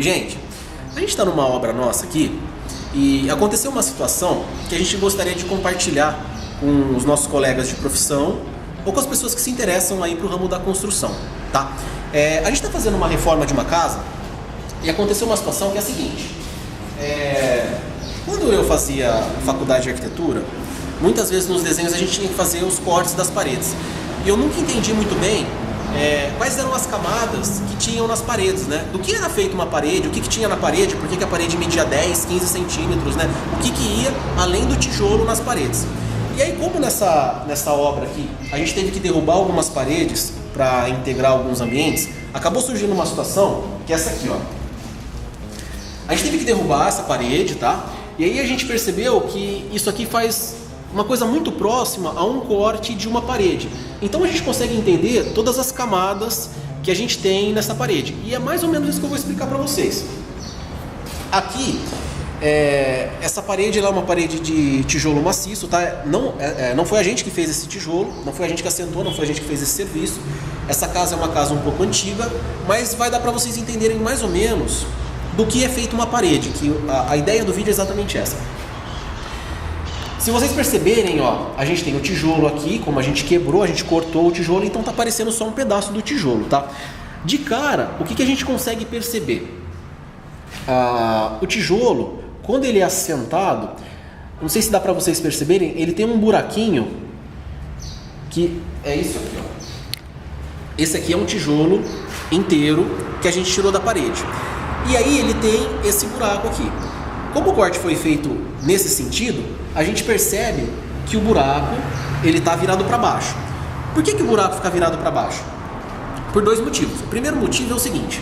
Gente, a gente está numa obra nossa aqui e aconteceu uma situação que a gente gostaria de compartilhar com os nossos colegas de profissão ou com as pessoas que se interessam aí para o ramo da construção, tá? A gente está fazendo uma reforma de uma casa e aconteceu uma situação que é a seguinte. Quando eu fazia faculdade de arquitetura, muitas vezes nos desenhos a gente tinha que fazer os cortes das paredes. E eu nunca entendi muito bem quais eram as camadas que tinham nas paredes, né? Do que era feita uma parede, o que tinha na parede, por que a parede media 10, 15 centímetros, né? O que ia além do tijolo nas paredes. E aí, como nessa obra aqui, a gente teve que derrubar algumas paredes para integrar alguns ambientes, acabou surgindo uma situação que é essa aqui, ó. A gente teve que derrubar essa parede, tá? E aí a gente percebeu que isso aqui faz uma coisa muito próxima a um corte de uma parede. Então a gente consegue entender todas as camadas que a gente tem nessa parede. E é mais ou menos isso que eu vou explicar para vocês. Aqui, essa parede é uma parede de tijolo maciço, tá? Não foi a gente que fez esse tijolo, não foi a gente que assentou, não foi a gente que fez esse serviço. Essa casa é uma casa um pouco antiga, mas vai dar para vocês entenderem mais ou menos do que é feita uma parede, que a ideia do vídeo é exatamente essa. Se vocês perceberem, ó, a gente tem o tijolo aqui, como a gente quebrou, a gente cortou o tijolo, então tá aparecendo só um pedaço do tijolo, tá? De cara, o que a gente consegue perceber? O tijolo, quando ele é assentado, não sei se dá pra vocês perceberem, ele tem um buraquinho que é isso aqui, ó. Esse aqui é um tijolo inteiro que a gente tirou da parede. E aí ele tem esse buraco aqui. Como o corte foi feito nesse sentido, a gente percebe que o buraco ele está virado para baixo. Por que o buraco fica virado para baixo? Por dois motivos. O primeiro motivo é o seguinte: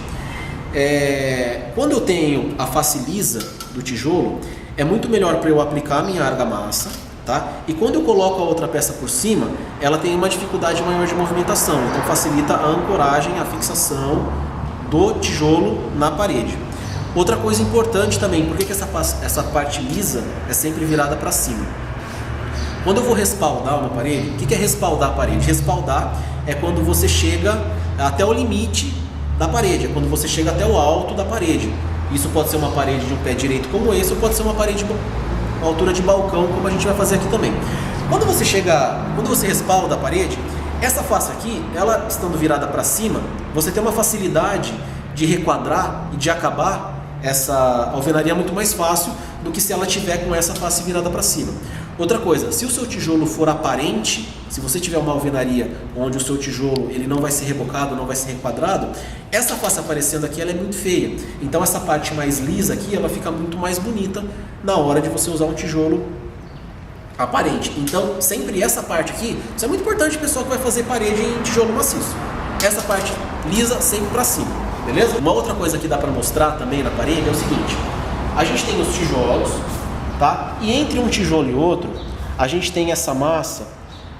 quando eu tenho a face lisa do tijolo, é muito melhor para eu aplicar a minha argamassa, tá? E quando eu coloco a outra peça por cima, ela tem uma dificuldade maior de movimentação, então facilita a ancoragem, a fixação do tijolo na parede. Outra coisa importante também, por que essa parte lisa é sempre virada para cima? Quando eu vou respaldar uma parede, o que é respaldar a parede? Respaldar é quando você chega até o limite da parede, é quando você chega até o alto da parede. Isso pode ser uma parede de um pé direito como esse, ou pode ser uma parede de altura de balcão, como a gente vai fazer aqui também. Quando você respalda a parede, essa face aqui, ela estando virada para cima, você tem uma facilidade de requadrar e de acabar essa alvenaria muito mais fácil do que se ela tiver com essa face virada para cima. Outra coisa, se o seu tijolo for aparente, se você tiver uma alvenaria onde o seu tijolo ele não vai ser rebocado, não vai ser requadrado, essa face aparecendo aqui ela é muito feia. Então essa parte mais lisa aqui, ela fica muito mais bonita na hora de você usar um tijolo aparente. Então sempre essa parte aqui, isso é muito importante pessoal que vai fazer parede em tijolo maciço. Essa parte lisa sempre para cima. Beleza? Uma outra coisa que dá para mostrar também na parede é o seguinte: a gente tem os tijolos, tá? E entre um tijolo e outro, a gente tem essa massa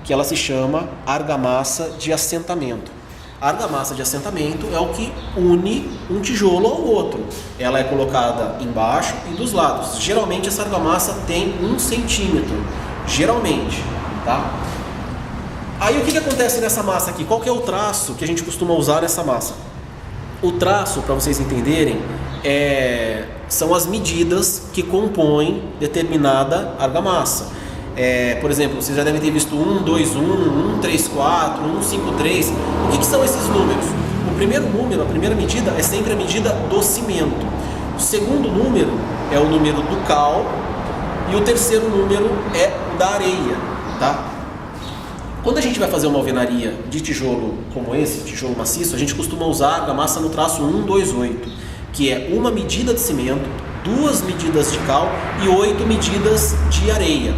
que ela se chama argamassa de assentamento. A argamassa de assentamento é o que une um tijolo ao outro. Ela é colocada embaixo e dos lados. Geralmente essa argamassa tem 1 centímetro, geralmente, tá? Aí o que acontece nessa massa aqui? Qual que é o traço que a gente costuma usar nessa massa? O traço, para vocês entenderem, são as medidas que compõem determinada argamassa. Por exemplo, vocês já devem ter visto 121, 134, 153. O que são esses números? O primeiro número, a primeira medida, é sempre a medida do cimento. O segundo número é o número do cal e o terceiro número é o da areia, tá? Quando a gente vai fazer uma alvenaria de tijolo como esse, tijolo maciço, a gente costuma usar a argamassa no traço 128, que é uma medida de cimento, 2 medidas de cal e 8 medidas de areia.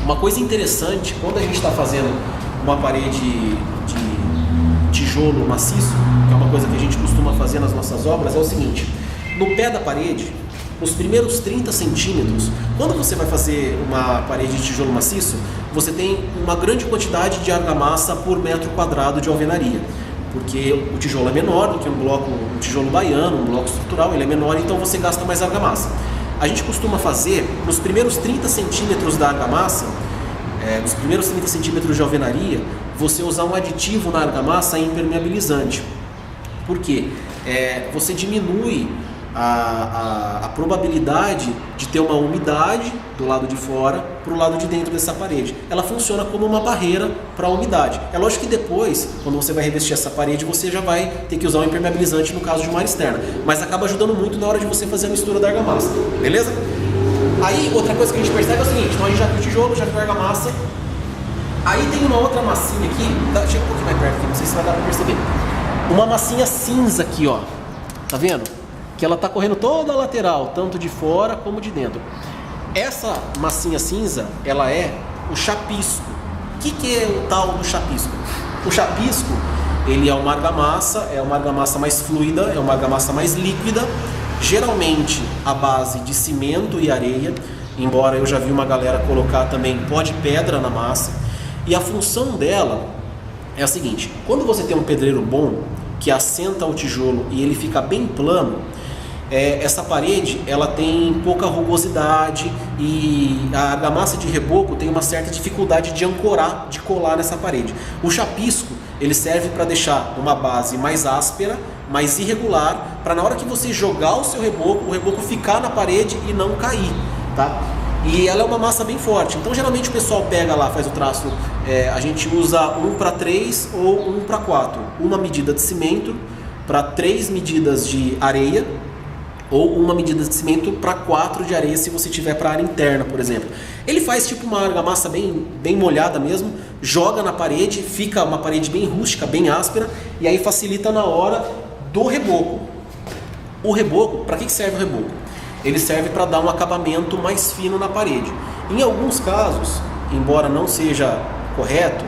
Uma coisa interessante, quando a gente está fazendo uma parede de tijolo maciço, que é uma coisa que a gente costuma fazer nas nossas obras, é o seguinte: no pé da parede, os primeiros 30 centímetros, quando você vai fazer uma parede de tijolo maciço, você tem uma grande quantidade de argamassa por metro quadrado de alvenaria, porque o tijolo é menor do que um tijolo baiano, um bloco estrutural, ele é menor, então você gasta mais argamassa. A gente costuma fazer, nos primeiros 30 centímetros da argamassa, nos primeiros 30 centímetros de alvenaria, você usar um aditivo na argamassa impermeabilizante. Por quê? Você diminui a probabilidade de ter uma umidade do lado de fora para o lado de dentro dessa parede. Ela funciona como uma barreira para a umidade. É lógico que depois, quando você vai revestir essa parede, você já vai ter que usar um impermeabilizante no caso de uma área externa, mas acaba ajudando muito na hora de você fazer a mistura da argamassa, beleza? Aí, outra coisa que a gente percebe é o seguinte, então a gente já viu o tijolo, já viu a argamassa. Aí tem uma outra massinha aqui, chega um pouquinho mais perto aqui, não sei se vai dar para perceber. Uma massinha cinza aqui, ó, tá vendo? Que ela tá correndo toda a lateral, tanto de fora como de dentro. Essa massinha cinza, ela é o chapisco. O que é o tal do chapisco? O chapisco, ele é uma argamassa mais fluida, é uma argamassa mais líquida, geralmente à base de cimento e areia, embora eu já vi uma galera colocar também pó de pedra na massa. E a função dela é a seguinte: quando você tem um pedreiro bom, que assenta o tijolo e ele fica bem plano, essa parede ela tem pouca rugosidade e a argamassa de reboco tem uma certa dificuldade de ancorar, de colar nessa parede. O chapisco, ele serve para deixar uma base mais áspera, mais irregular, para na hora que você jogar o seu reboco, o reboco ficar na parede e não cair, tá? E ela é uma massa bem forte, então geralmente o pessoal pega lá, faz o traço, a gente usa 1:3 ou 1:4, uma medida de cimento para 3 medidas de areia, ou uma medida de cimento para 4 de areia se você tiver para área interna, por exemplo. Ele faz tipo uma argamassa bem molhada mesmo, joga na parede, fica uma parede bem rústica, bem áspera, e aí facilita na hora do reboco. O reboco, para que serve o reboco? Ele serve para dar um acabamento mais fino na parede. Em alguns casos, embora não seja correto,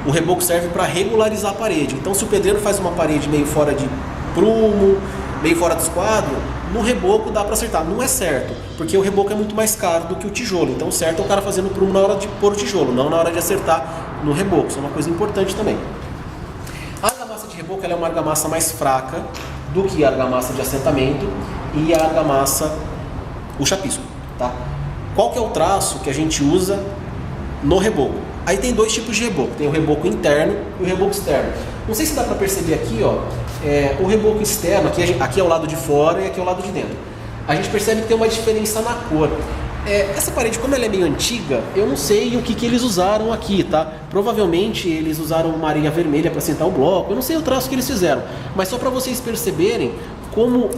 o reboco serve para regularizar a parede. Então, se o pedreiro faz uma parede meio fora de prumo, meio fora do esquadro, no reboco dá para acertar. Não é certo, porque o reboco é muito mais caro do que o tijolo. Então, o certo é o cara fazendo o prumo na hora de pôr o tijolo, não na hora de acertar no reboco. Isso é uma coisa importante também. A argamassa de reboco ela é uma argamassa mais fraca do que a argamassa de assentamento e a argamassa, o chapisco, tá? Qual que é o traço que a gente usa no reboco? Aí tem dois tipos de reboco, tem o reboco interno e o reboco externo. Não sei se dá para perceber aqui, ó, o reboco externo, aqui é o lado de fora e aqui é o lado de dentro. A gente percebe que tem uma diferença na cor. Essa parede, como ela é meio antiga, eu não sei o que eles usaram aqui, tá? Provavelmente eles usaram uma areia vermelha para assentar o bloco, eu não sei o traço que eles fizeram, mas só para vocês perceberem como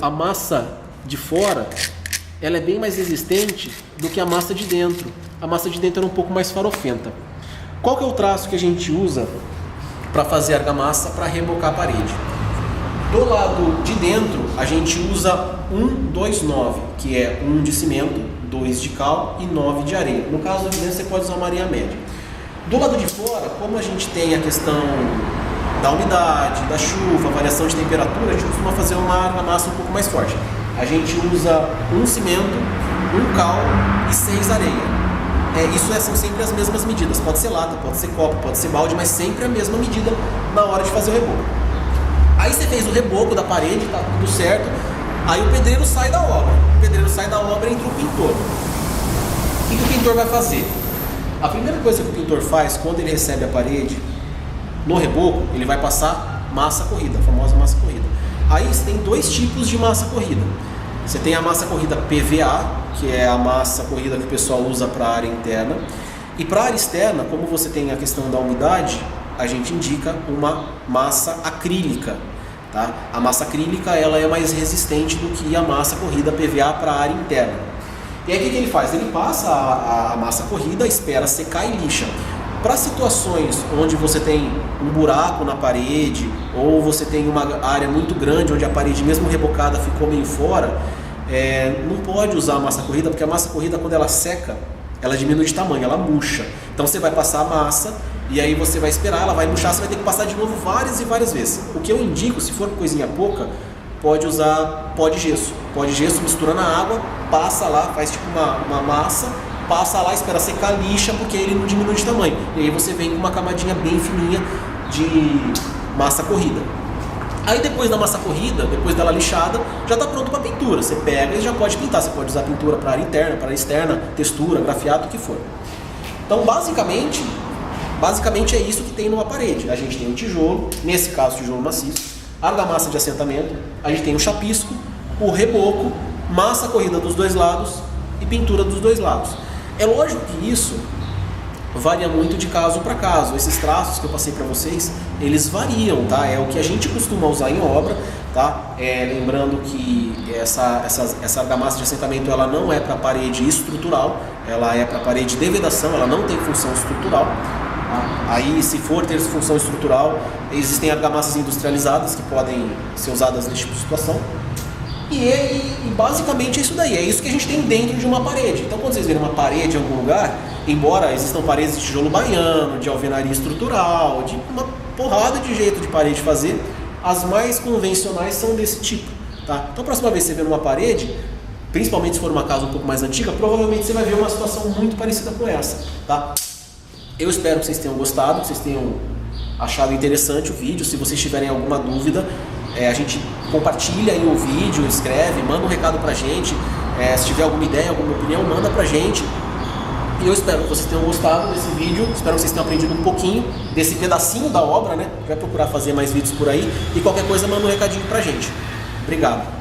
a massa de fora ela é bem mais resistente do que a massa de dentro. A massa de dentro é um pouco mais farofenta. Qual que é o traço que a gente usa para fazer argamassa para rebocar a parede? Do lado de dentro a gente usa 1:2:9, que é 1 de cimento, 2 de cal e 9 de areia. No caso de dentro você pode usar uma areia média. Do lado de fora, como a gente tem a questão da umidade, da chuva, variação de temperatura, a gente costuma fazer uma argamassa um pouco mais forte. A gente usa 1 cimento, 1 cal e 6 areia. Isso são sempre as mesmas medidas. Pode ser lata, pode ser copo, pode ser balde, mas sempre a mesma medida na hora de fazer o reboco. Aí você fez o reboco da parede, tá tudo certo. Aí o pedreiro sai da obra. O pedreiro sai da obra e entra o pintor. O que o pintor vai fazer? A primeira coisa que o pintor faz quando ele recebe a parede, no reboco, ele vai passar massa corrida, a famosa massa corrida. Aí você tem dois tipos de massa corrida. Você tem a massa corrida PVA, que é a massa corrida que o pessoal usa para a área interna. E para a área externa, como você tem a questão da umidade, a gente indica uma massa acrílica. Tá? A massa acrílica ela é mais resistente do que a massa corrida PVA para a área interna. E aí o que ele faz? Ele passa a massa corrida, espera secar e lixa. Para situações onde você tem um buraco na parede ou você tem uma área muito grande onde a parede mesmo rebocada ficou meio fora, não pode usar a massa corrida, porque a massa corrida quando ela seca, ela diminui de tamanho, ela murcha. Então você vai passar a massa e aí você vai esperar, ela vai murchar, você vai ter que passar de novo várias e várias vezes. O que eu indico, se for coisinha pouca, pode usar pó de gesso. Pó de gesso mistura na água, passa lá, faz tipo uma massa, passa lá, espera secar, lixa, porque ele não diminui de tamanho. E aí você vem com uma camadinha bem fininha de massa corrida. Aí depois da massa corrida, depois dela lixada, já está pronto para pintura. Você pega e já pode pintar. Você pode usar pintura para área interna, para área externa, textura, grafiado, o que for. Então basicamente é isso que tem numa parede. A gente tem um tijolo, nesse caso tijolo maciço, argamassa de assentamento, a gente tem o chapisco, o reboco, massa corrida dos dois lados e pintura dos dois lados. É lógico que isso varia muito de caso para caso. Esses traços que eu passei para vocês, eles variam, tá? É o que a gente costuma usar em obra, tá? Lembrando que essa argamassa de assentamento, ela não é para parede estrutural, ela é para parede de vedação, ela não tem função estrutural. Tá? Aí, se for ter função estrutural, existem argamassas industrializadas que podem ser usadas nesse tipo de situação. E basicamente é isso daí, é isso que a gente tem dentro de uma parede. Então, quando vocês verem uma parede em algum lugar, embora existam paredes de tijolo baiano, de alvenaria estrutural, de uma porrada de jeito de parede fazer, as mais convencionais são desse tipo. Tá? Então, a próxima vez que você ver uma parede, principalmente se for uma casa um pouco mais antiga, provavelmente você vai ver uma situação muito parecida com essa. Tá? Eu espero que vocês tenham gostado, que vocês tenham achado interessante o vídeo. Se vocês tiverem alguma dúvida, a gente compartilha aí o vídeo, escreve, manda um recado pra gente. Se tiver alguma ideia, alguma opinião, manda pra gente. E eu espero que vocês tenham gostado desse vídeo, espero que vocês tenham aprendido um pouquinho desse pedacinho da obra, né? Vai procurar fazer mais vídeos por aí. E qualquer coisa, manda um recadinho pra gente. Obrigado.